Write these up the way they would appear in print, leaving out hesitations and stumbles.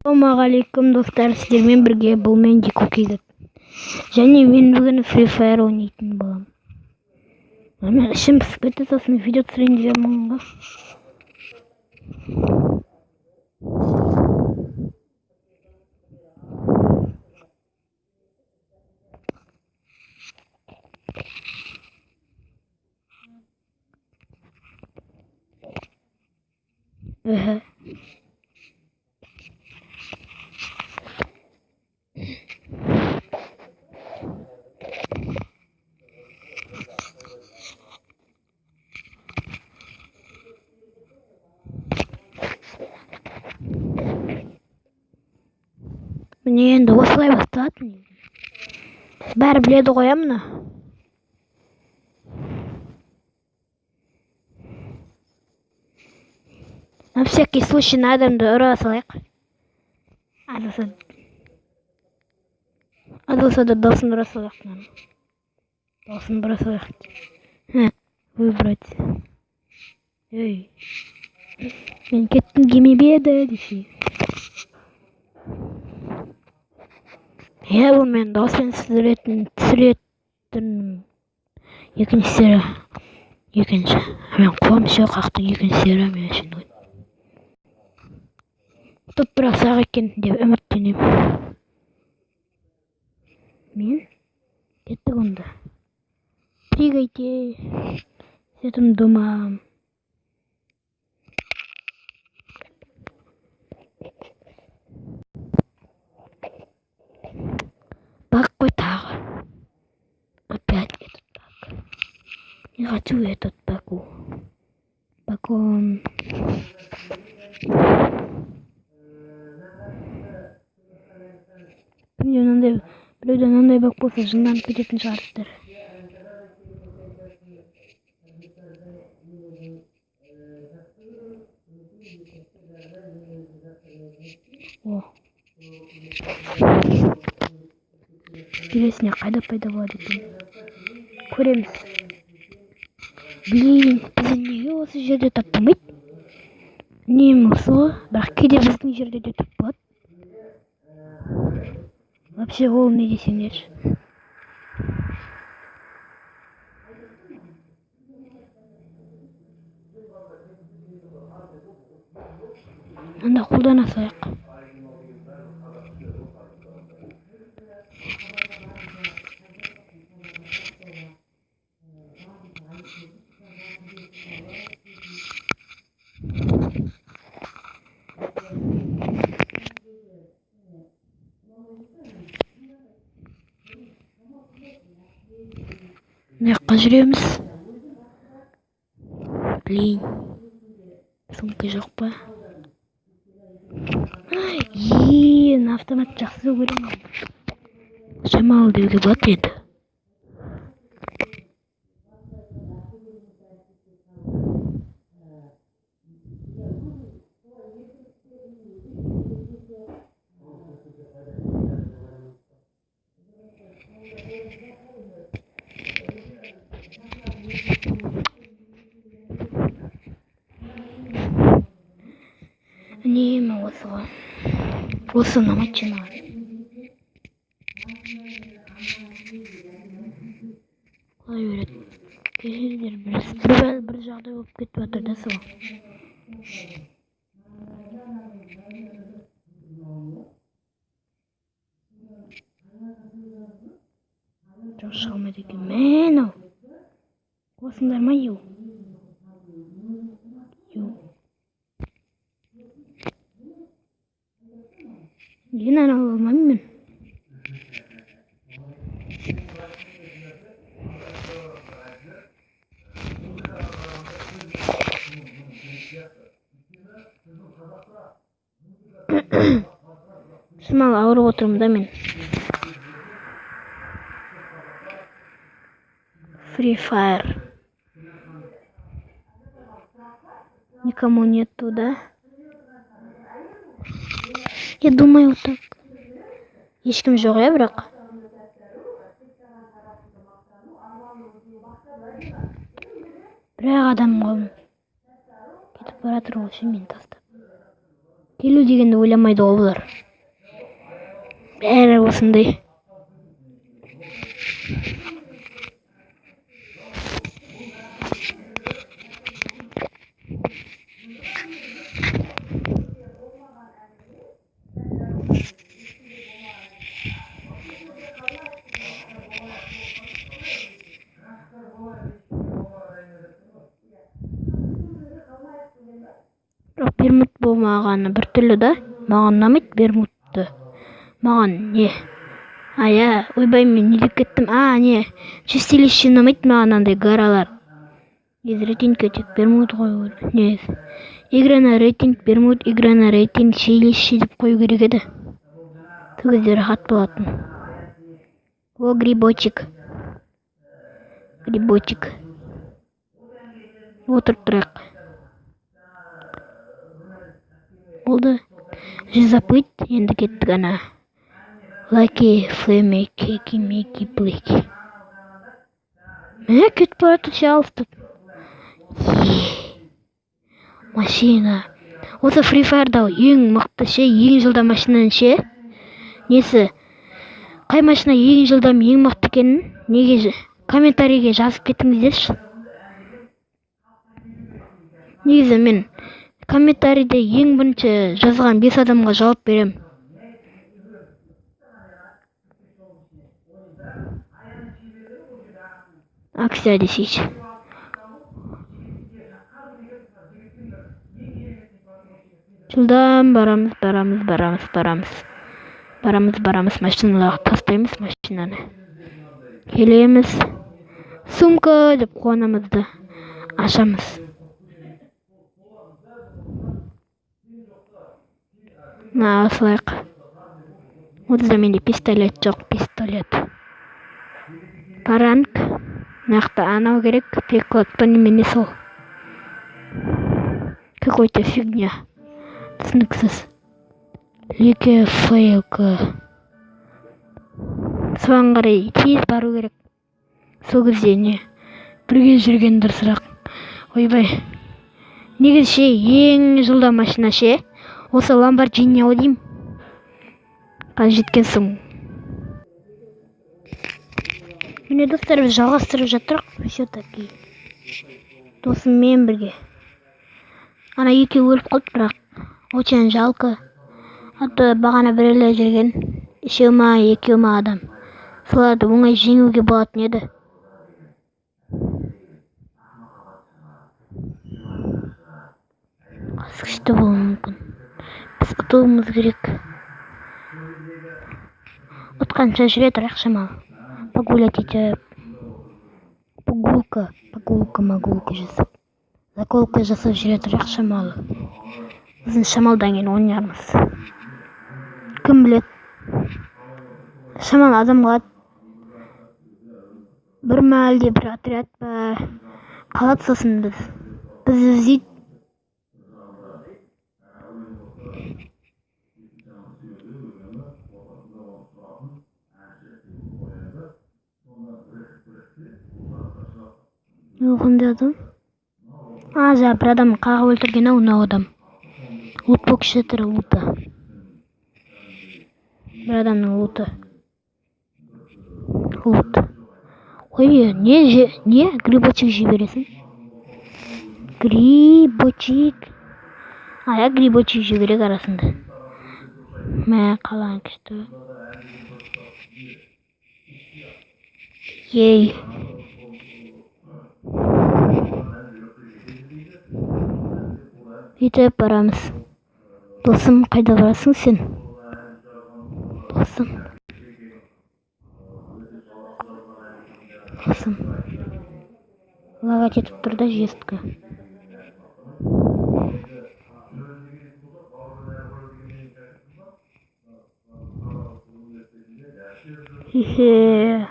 Ассалаумағалейкум достар, сіздермен бірге бұл мен Дикукиді. Және мен бүгін Free Fire ойнайтын боламын. Мен ішім пісіп кетті, сосын видео түсірейін деп жүрмін. Міне енді осылай басталады. Бәрі біледі ғой мұны. На всякий случай адамды ұра салайық. Адылса да даусын ұра салайық. Даусын ұра салайық. Выбрать. Ей. Мен кеттім кеме беді десе. Бұл мен дауыспен түсіретін екінші. Мен қолым сеу қақтың екінші мен үшін. Тут бірақ сақ екен деп үміттенемін. Мен кеттік онда. Пригайте. Сетім дома. Баг қой тағы. Опять этот баг. Не хочу этот багу. Багон. Біреуден ондай баг болса жынданып кететін шығарсыздар. Интересіне қайда пайда болады екен. Көреміз. Блин, біздің неге осы жерде таптамайды? Нем осы, бірақ кейде біздің жерде де таппады. Вообще ол не десеңдерші. Анда қолдана салайық. Мына жүреміз. Блин. Сумка жоқ па? Автомат жақсы көремін. Шамалы деуге болады еді. Нема осыға. Осы наматчына. Қалай өреді. Кешелдер бір жағдай болып кетіп жатыр да сол. Жоқ шығылмайды екен. Мен ау. Осындар ма еу? Ен ана алмаймын мен. Шамалы ауырып отырмын да мен. Free Fire. Никому нету, да? Я думаю так. Ешкім жоқ, бірақ. Бірақ адам ғой. Кетіп баратыр ғой, мен тастап. келүү дегенди ойламайды го булар. Бәрі осындай. Бермуд болмағаны бір түрлі да. Маған ұнамайды Бермудты. Маған не? Ойбай, мен не деп кеттім? Не. Чистилище ұнамайды маған андай гаралар. Рейтинг өтек Бермуд қою. Не? Игра на рейтинг Бермуд, игра на рейтинг чистилище деп қою керек еді. Сол кезде рахат болатын. О, грибочек. Отырып тұрайық. Болды. Забыть, енді кеттік ана. Лаки, флейми, кейки, мейки, плейки. Кетіп барады ше алыстап. Машина. Осы Free Fire'да ең мықты ше, ең жылдам машинаның ше. Несі? Қай машина ең жылдам, ең мықты екенін неге комментарийге жазып кетіңіздерші. Негізі мен комментарийде ең бірінші жазған 5 адамға жауап берем. Акция десейші. Жылдам барамыз. Машиналарға тастаймыз машинаны. Келеміз. Сумка деп қуанамызды. Ашамыз. Осылайық. Отызда менде пистолет жоқ, Паранг. Нақты анау керек. Прикладта немене сол. Какой-то фигня. Түсініксіз. Леке фейлка. Соған қарай тез бару керек. Сол кезде не? Бірге жүрген дұрысырақ. Ойбай. Негізі ше, ең жылдам машина ше. Осы Lamborghini ау деймін. Қазір жеткен соң. Міне достар, біз жалғастырып жатырық. Все таки. Досыммен бірге. Ана екеуі өліп қалды, бірақ очень жалко. Аты бағана біреулер жүрген. Екеу ма адам. Соларды оңай жеңуге болатын еді. Күшті болуы мүмкін. Біз ұтуымыз керек. Ұтқанша жүре тұрайық шамалы. Погулять етіп. Погулка жасап. Заколка жасап жүре тұрайық шамалы. Біздің шамалдан кейін ойнармыз. Кім білет? Шамалы адам қалады. Бір мәлде бір отряд ба. Қалады сосын біз іздейді. Қандай адам? Бір адам қағып өлтірген ау адам. Лутбокс жатыр, лута. Бір адамның луты. Лут. Ой, не? Грибочек жібересің? Грибочек. Грибочек жіберек арасында. Мә, қалған күшті. Ей. Етіп барамыз. Досым, қайда барасың сен? Досым. Лагать етіп тұр да жесткі. Хе-хе.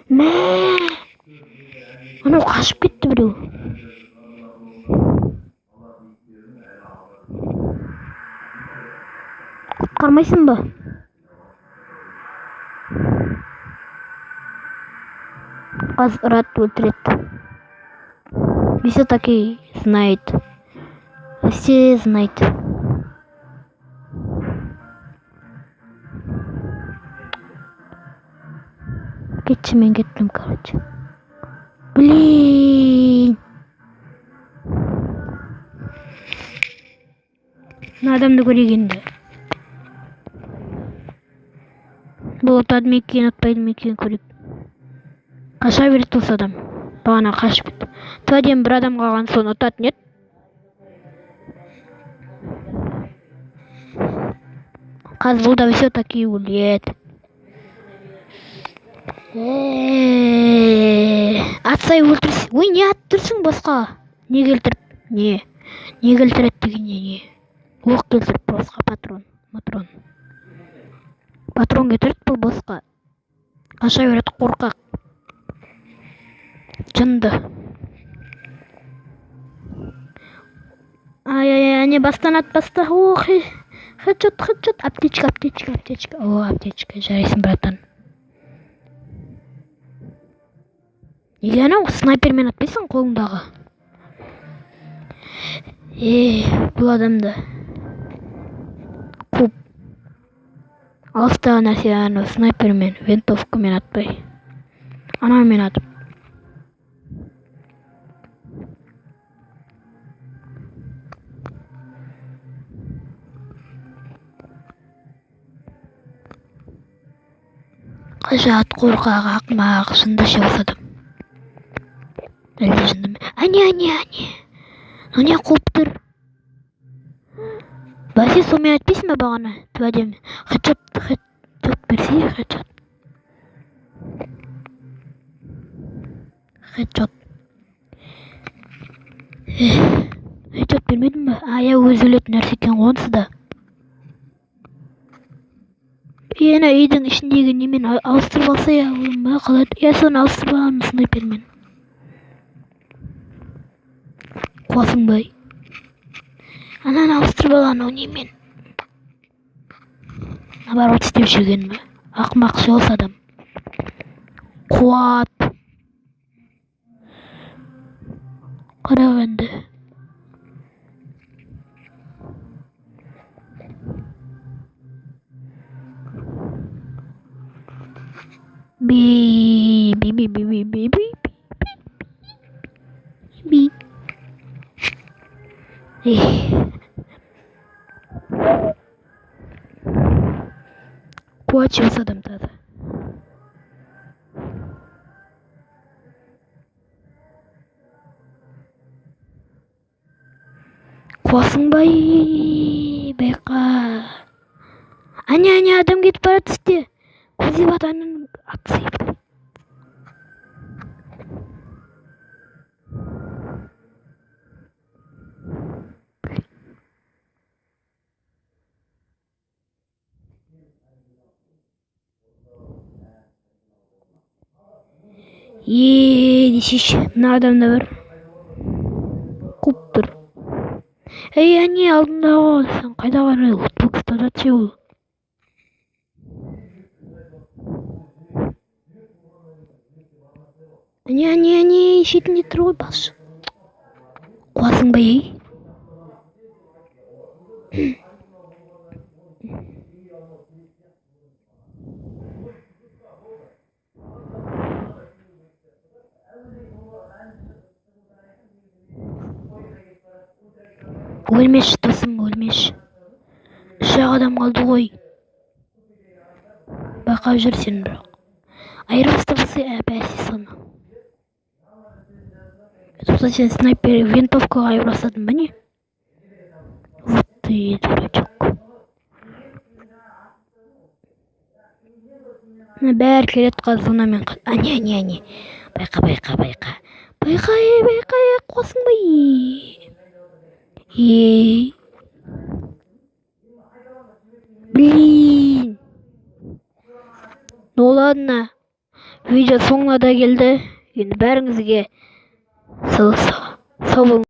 Мә! Анау қашып кетті біреу. кармайсыңбы? Азрат өлтүрөт. Все таки знает. Все знают. Кетчи, мен кеттим, короче. Блин. Адамды көргенде. Бұл отады ма екен, отпайды ма екен көрейік. Қаша береді осы адам. Бағана қашып кетті. Таден бір адам қалған соң отатын еді. Қазір бұл да все таки өледі. Атсай өлтірсің. Ой, не аттырсың босқа? Не келтіріп? Не келтіреді дегенде не? Оқ келтіріп босқа патрон. Патрон кетірді бұл босқа. Қаша береді қорқақ. Жынды. Ай, не бастан атпаста. Ох, хедшот. Аптечка. О, аптечка. Жарайсың, братан. Неге анау снайпермен атпайсың қолыңдағы? Бұл адамды көп алыстағы нәрсе анау снайпермен, винтовкамен атпай. Анаумен атып. Қажат, қорқақ, ақымақ, жынды ше осы адам. Әлде жынды ма? Ане. Ну не қуып тұр. Бәсе сонымен айтпайсың ба бағана? Твадем. Хедшот берсе, хедшот. Хедшот бермедің ба? Ая өз өлетін нәрсе екен онсы да. Ена үйдің ішіндегі немен ауыстырып алса я, ма қалады. Я соны ауыстырып аламын снайпермен. Қуасың бай. Ананы ауыстырып алған о немен. Наоборот істеп жүрген бе? Ақымақ ше осы адам. Қуат. Қарап енді. Би. Қуат осы адам тады. Қуасың бай, байқа. Ане, адам кетіп барады істе. Көзе батанын атсайып. Десеш, мына адамда бір қуып тұр. Әне алдында ғой, сен қайда қарай лутбокста жатшы ол. Әне, шетінде тұр ғой басшы. Қуасың ба ей? Өлмеш, досым, өлмеш. Үш-ақ адам қалды ғой. Бақап жүр сен бірақ. Айырбасты болса, бәсе соны. Тоқса сен снайпер винтовкаға айырбастадың ба не? Вот ты дурачок. Бәрі келеді қазына мен қат. Ане. Байқа. Қуасың бай. Блин. Ну ладно. Видео соңына да келді. Енді бәріңізге сау болыңыз.